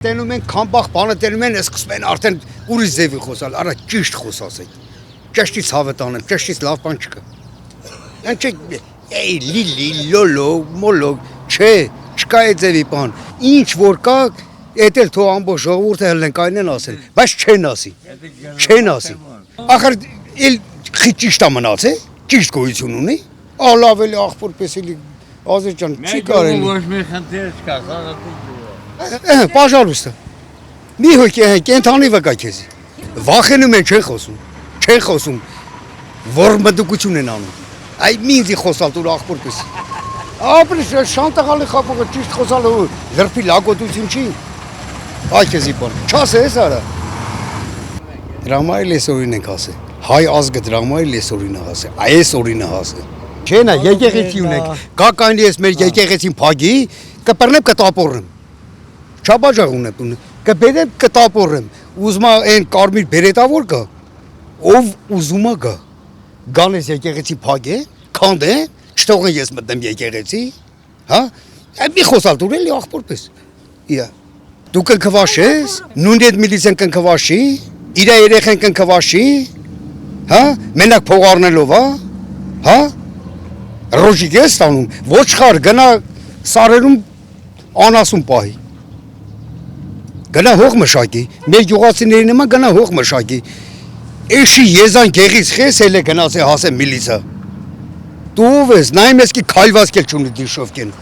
Տենում են քամբախ բանը տենում են, սկսում են արդեն ուրիշ ձևի խոսալ, արա ճիշտ խոսացեք։ Ճշտից հավը տանեմ, ճշտից լավ բան չկա։ Այն չէ, էй լիլի, լոլո, մոլո, չէ, չկա այդ ձևի բան։ Ինչ որ կա, էդ էլ թող ամբողջ ժողովուրդը հելնեն կայնեն ասեն, բայց չեն ասի։ Չեն ասի։ Ախր էլ ճիշտ է մնաց, է, ճիշտ գոյություն ունի։ Լավ էլի աղբոր պես էլի Ազերջան չի կարելի։ Ոչ մի խնդիր չկա, Пожалуйста։ Մի հոգի կենթանի վկա քեզի։ Վախենում են չեն խոսում, որ մտուկություն են անում։ Այ ինձի խոսալ դու աղբոր պես։ Ապրես շանտաղալի խապողը ճիշտ խոսալը լրփի լագոտություն չի։ Այ քեզի բան։ Չասես արա։ Դրամայել էս օրին ենք ասել։ Հայ ազգը դրամայել էս օրինը ասել։ Այս օրինը ասել։ Չէ՞ նա եկեղեցի ունենք։ Գականի էս մեր եկեղեցին փագի, կպռնեմ կտապորեմ։ Չաբաժաղ ունեմ, կբերեմ կտապորեմ, ուզմա այն կարմիր բերետավոր կա, ով ուզումա գա, գանես եկեղեցի փագե, քանդե, չթողեն ես մտնեմ եկեղեցի, հա, մի խոսալ դուր էլի աղբոր պես, դու կնքվաշես, նույն այդ միլիցեն կնքվաշի, իրա երեխեն կնքվաշի, հա, մենակ փող առնելով, հա, ռոժիկ ես ստանում, ոչխար գնա սարերում անասուն պահի, գնա հող մշակի, մեր գյուղացիների նման գնա հող մշակի, էշի եզան գեղից խես էլ է գնաց է հասե միլիցա, դու ով ես, նայմ ես կի քայլված կել չունի դիշով կեն,